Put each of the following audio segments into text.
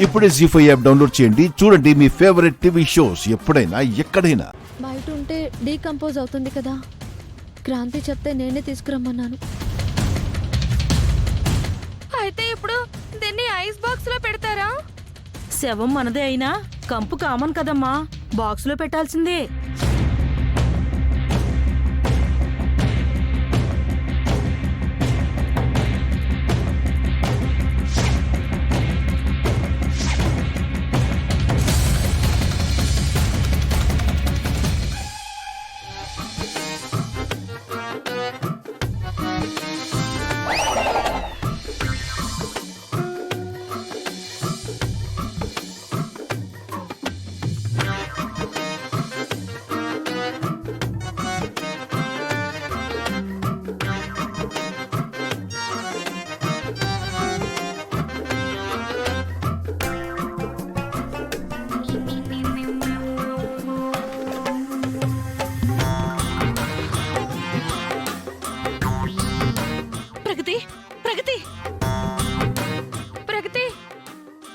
ఇప్పుడే జీ5 app download చేయండి. చూడండి మీ ఫేవరెట్ టీవీ షోస్ ఎప్పుడైనా ఎక్కడైనా. బయట ఉంటే డీకంపోజ్ అవుతుంది కదా, క్రాంతి చెప్తే నేనే తీసుకురమ్మన్నాను. అయితే ఇప్పుడు దీన్ని ఐస్ బాక్స్ లో పెడతారా? శవం మనదే అయినా కంపు కామన్ కదమ్మా, బాక్స్ లో పెట్టాల్సిందే. ప్రగతి ప్రగతి ప్రగతి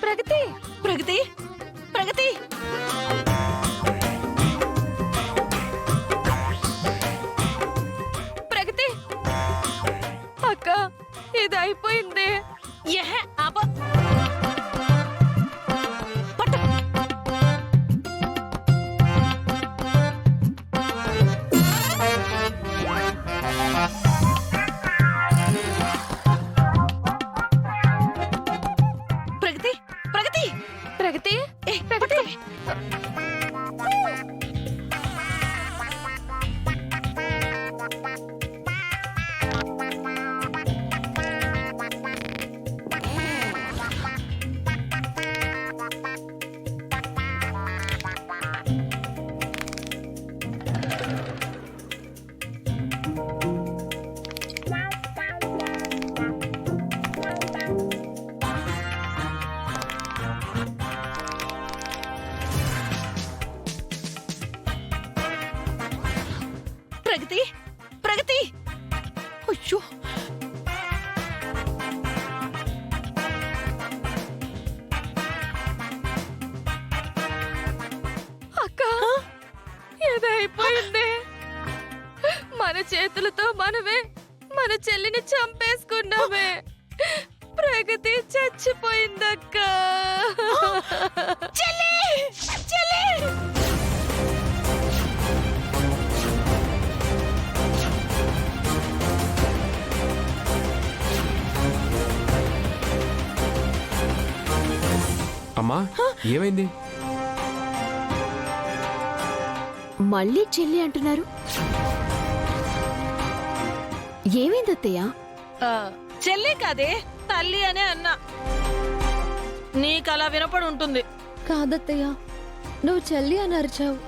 ప్రగతి ప్రగతి ప్రగతి ప్రగతి అక్క, ఇది అయిపోయింది. ఏహే ఆప పట్టు. ప్రగతి ప్రగతి ప్రగతి ఏ ప్రగతి ప్రగతి ప్రగతి అయ్యో అక్క, ఇది అయిపోయింది. మన చేతులతో మనమే మన చెల్లిని చంపేసుకున్నామే. ప్రగతి చచ్చిపోయిందక్క. చెల్లి చెల్లి అమ్మా, ఏమైంది? మళ్ళీ చెల్లి అంటున్నారు, ఏమైంది అత్తయ్య? చెల్లి కాదే, తల్లి అనే అన్నా. నీకలా వినపడి ఉంటుంది. కాదత్తయ్య, నువ్వు చెల్లి అని అరిచావు.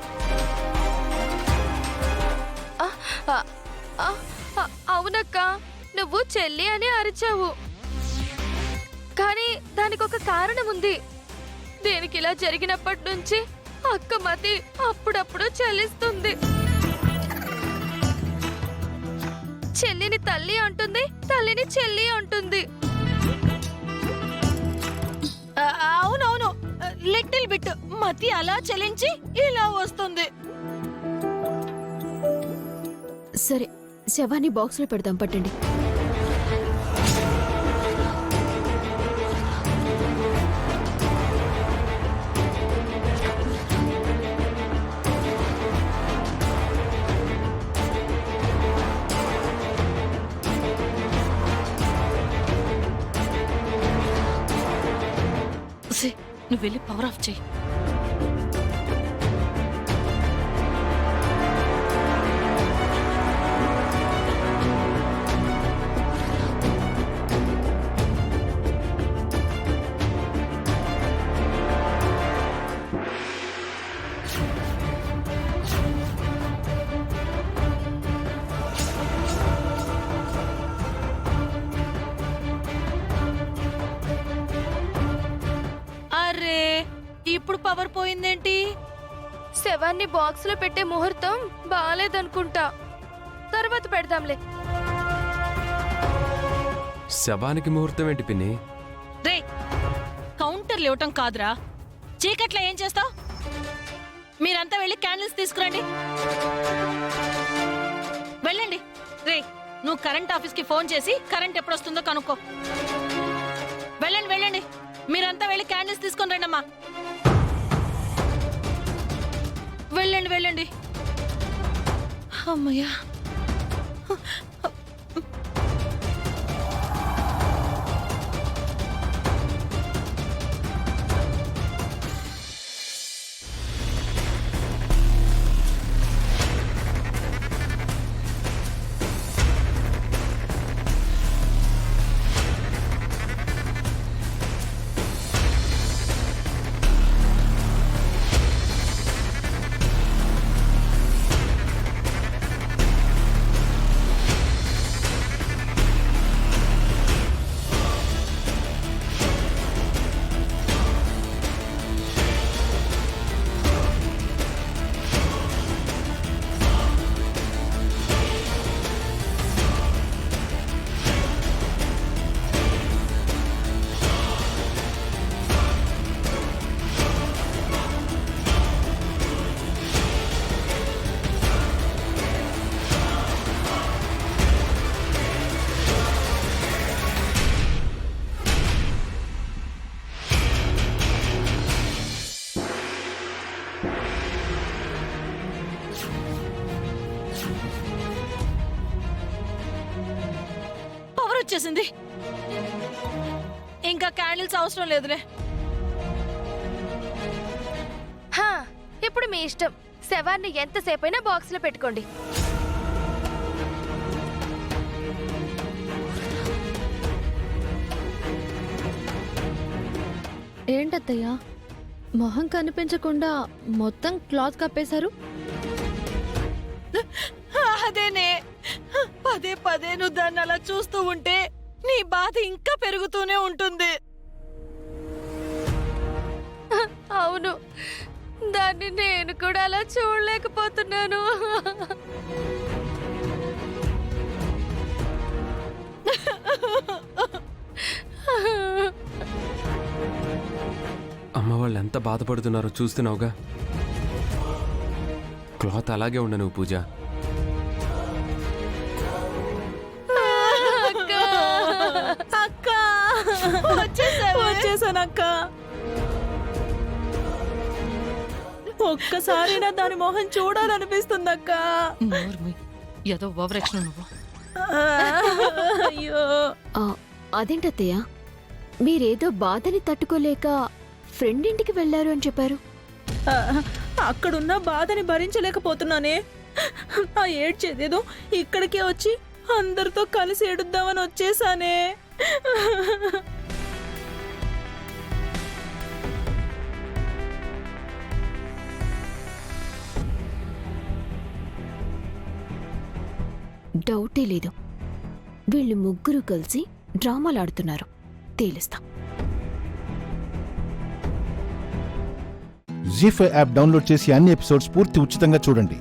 అవునక్క, నువ్వు చెల్లి అని అరిచావు. కానీ దానికి ఒక కారణం ఉంది. దీనికి ఇలా జరిగినప్పటి నుంచి అక్క మతి అప్పుడప్పుడు చెల్లిస్తుంది. చెల్లిని తల్లి అంటుంది, తల్లిని చెల్లి అంటుంది. అవునవును, లిటిల్ బిట్ మతి అలా చెలించి ఇలా వస్తుంది. సరే, శవాన్ని బాక్స్ లో పెడదాం, పట్టండి. నువ్వు వెళ్ళి పవర్ ఆఫ్ చేయి. అరే, ఇప్పుడు పవర్ పోయిందేంటి? శవాన్ని బాక్స్ లో పెట్టే ముహూర్తం బాలేదనుకుంటా. తర్వాత పెడదాంలే. శవానికి ముహూర్తం ఏంటి పిన్ని? రే, కౌంట్ కౌంటర్లు ఇవ్వటం కాదురా, చీకట్లో ఏం చేస్తావు? మీరంతా వెళ్ళి క్యాండిల్స్ తీసుకురండి. వెళ్ళండి. రే, నువ్వు కరెంట్ ఆఫీస్కి ఫోన్ చేసి కరెంట్ ఎప్పుడు వస్తుందో కనుక్కో. వెళ్ళండి వెళ్ళండి, మీరంతా వెళ్ళి క్యాండిల్స్ తీసుకొని రండి అమ్మా. వెళ్ళండి వెళ్ళండి. అమ్మయ్యా. పవర్ వచ్చేసింది. ఇంకా క్యాండిల్స్ అవసరం లేదులే. హా, ఇప్పుడు మీ ఇష్టం. శవాన్ని ఎంతసేపైనా బాక్స్ లో పెట్టుకోండి. ఏంటత్తయ్యా, మొహం కనిపించకుండా మొత్తం క్లాత్ కప్పేశారు? అదేనే, పదే పదే నువ్వు దాన్ని అలా చూస్తూ ఉంటే నీ బాధ ఇంకా పెరుగుతూనే ఉంటుంది. అవును, దాన్ని నేను కూడా అలా చూడలేకపోతున్నాను. అమ్మ వాళ్ళు ఎంత బాధపడుతున్నారో చూస్తున్నావుగా. క్లాత్ అలాగే ఉండను పూజ. అక్క, వచ్చేసానక్క. ఒక్కసారైనా దాని మొహం చూడాలనిపిస్తుంది అక్క. ఏదో ఓవరాక్షన్ నువ్వు. అయ్యో, అదేంటత్తయ్య, మీరేదో బాధని తట్టుకోలేక ఫ్రెండ్ ఇంటికి వెళ్లారు అని చెప్పారు. అక్కడున్న బాధని భరించలేకపోతున్నానే. ఆ ఏడ్చేదేదో ఇక్కడికే వచ్చి అందరితో కలిసి ఏడుద్దామని వచ్చేసానే. డౌటే లేదు, వీళ్ళు ముగ్గురు కలిసి డ్రామాలాడుతున్నారు. తేలుస్తా. జీ5 యాప్ డౌన్లోడ్ చేసి అన్ని ఎపిసోడ్స్ పూర్తి ఉచితంగా చూడండి.